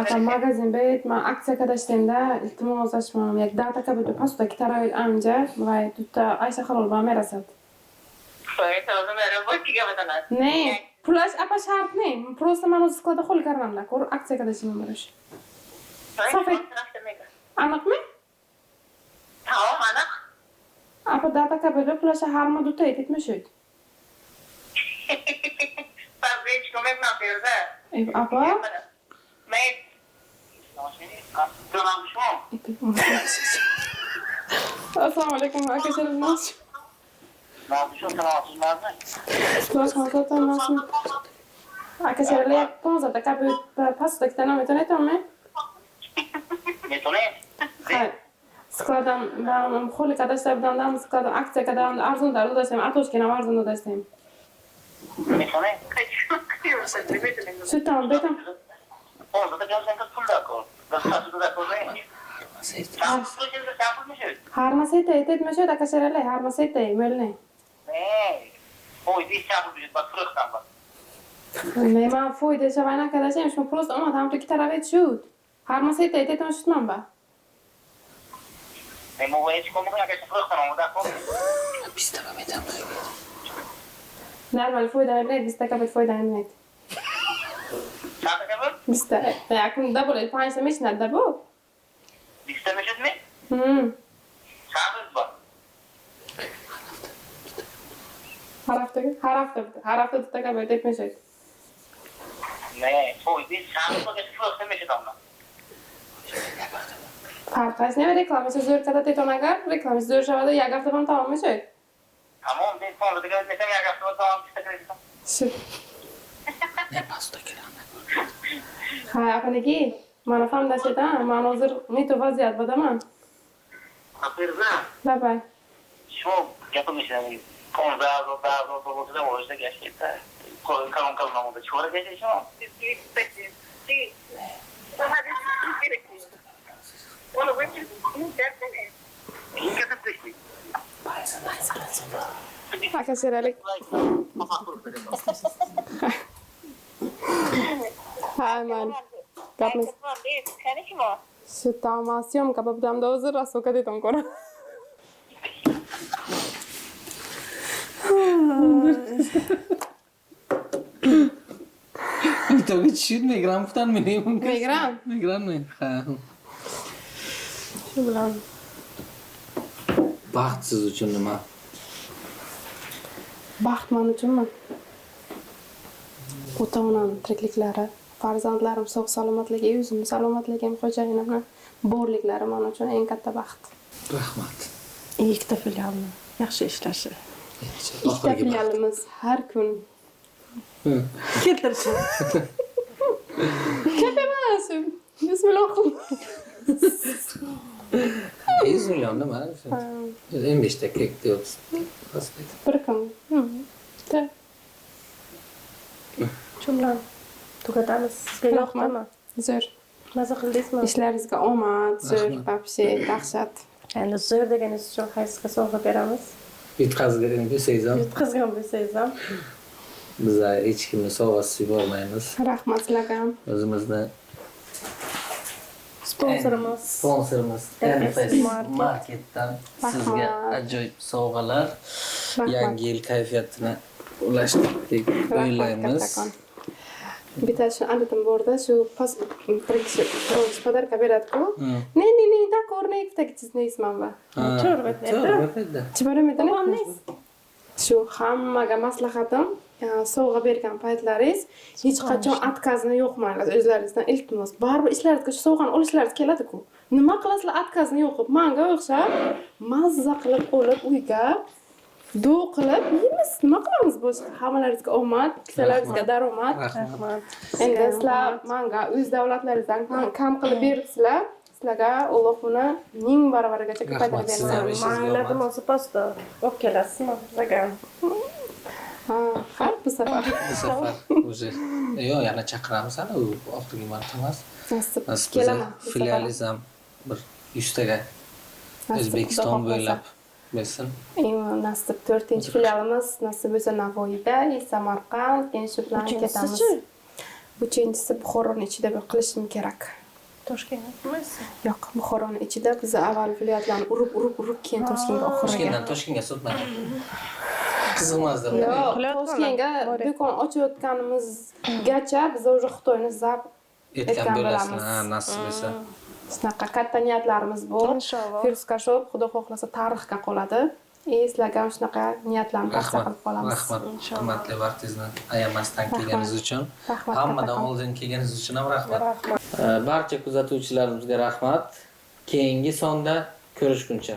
Apa magazin baytma aksiya qilishimda iltimos açmam. Yak data kabida pastda taravil amja va tutta Ayşe Halol va merasat. Ne? Pulash apa shart ne? Просто man o'z sklada qo'l karnamla. Ko'r aksiya qilishim borish. Aniqmi? Tamam, aniq. Apa data kabida pulash harma dutta etmişid. Tabii, ko'mak ma'qulda. Apa? Men Assalomu alaykum aka Sharifnoz. Aka Shariflar, pozada kabid pastda tanam etonmi? Hayır. Skladam ben xoli kadashlardan skladam aksiya kadam arzon dar udashim, atoshkina arzon udashim. Sütam betam. Harmasete etmeshod aka Shariflar, harmasete melne. Nima foyda shavana kadashim, shmo просто ona tam tu taravit shud. Harmasete etmeshudman ba. Bizda ham aytam. Normal foyda emlet, bizda kabit foyda emlet. Bizda, yakun da bo'ladi, pancha meshnada bu. Har hafta bitta kabit etmeshod. Farqas ne reklamasi zo'r kada tetonagar, reklamasi zo'r shavada yak hafta ham tamom meshod. Tamam, ben sonra da gelmesem yakasına tamam işte kredisi. Shu. Ne pastda keladi. Ha, apaniki, mana famdashida, mana hozir meto vaziyat bodaman. Akırza, Labay. şu yapılmışlar. Konuda da orada gerçekten. Kalın olmadı. Çuvala geçiyor ama. Onu ben dersene. İyi kötü Aka Shariflar. Ha, man. Gapmiz. Sen kim o? Shu tamasiyom kababdamda hozir rasoka deton ko'ra. To'g'ri tushunmay, gramofdan meni. Migran. Migranmi? Ha. Shu bilan. Baxt siz uchun nima? Baxt men uchunmi? Ota-onam tirikliklari, farzandlarim sog' salomatligi, o'zim salomatligim, xo'jayinimni borliklari men uchun eng katta baxt. Rahmat. Ikkita filialni yaxshi ishlashi. Ikkita filialimiz har kun Keltirishi. Kep emas. 100 million qildim. 100 million nima? 15 ta kek deyapsiz. Bir kun. Bitta. Shu bilan tugatamiz. Sizga yoqdimi? Zo'r. Maza qildingizmi? Ishlaringizga omad, zo'r, Rahmat. вообще dahshat. Endi zo'r deganingiz uchun qaysiga sovg'a beramiz? Yutqazgan bo'lsangiz ham Yutqazgan bo'lsangiz ham. biz hech kimni sovg'asiz yubormaymiz. Rahmat sizlarga ham. O'zimizni Sponsorimiz. sponsorimiz Enfes Marketdan sizga Rahmat. ajoyib sovg'alar, Rahmat. yangi yil kayfiyatini ulashtirdik deb o'ylaymiz. Kattakon. Bitta shu andatim borda shu birinchi podarka beradi-ku. Ne, d'accord, ne takitiz neysmanba. To'g'ri. Chiborametini. Shu hammaga maslahatim, sovg'a bergan paytlaringiz hech qachon otkazni yo'qmangiz o'zlaringizdan iltimos. Baribir ishlaringizga shu sovg'ani olishlaringiz keladi-ku. Nima qilasizlar otkazni yo'qib, menga o'xshab mazza qilib olib uyga do qilib yeymiz. Nima qilamiz boshqa? Hammalaringizga omad, kisalaringizga daromad. Rahmat. Endi sizlar menga o'z davlatlaringizdan kam qilib beribsizlar. Sizlarga Alloh buni ming baravarigacha ko'paytirib Rahmat, sizlar bersin. ham. Mangladim o'zi posta. Olib kelasizmi? Bizga. Har bu safar. Bu safar o'zi yo'q, yana chaqiramiz hali u oxirgi marta emas. Nasib Nasib kelaman. bo'lsa filialingiz ham bir 100 taga O'zbekiston bo'ylab bo'lsin. Nasib 4-filialimiz nasib bo'lsa Navoiyda, Samarqand, keyin shu bilan ketamiz. 3-si Buxoroning ichida bir qilishim kerak. Toshkentmi? Yo'q, Buxoroning ichida biz avval viloyatlarni urib keyin Toshkentga oxiriga. Toshkentga sotmadim. Qiziqmasdi. Yo'q, Toshkentga do'kon ochayotganimizgacha biz уже Xitoyni zabt Etgan bo'lasizlar, nasib bo'lsa. shunaqa katta niyatlarimiz bor. Inshaalloh. Firuzka shop xudo xohlasa tarixga qoladi. Sizlarga ham shunaqa niyatlarni tavsiya Rahmat, qilib qolamiz. rahmat. Qimmatli vaqtingizni ayamasdan kelganingiz uchun, Rahmat, hammadan kattakon. oldin kelganingiz uchun ham rahmat. Barcha kuzatuvchilarimizga rahmat. Keyingi sonda ko'rishguncha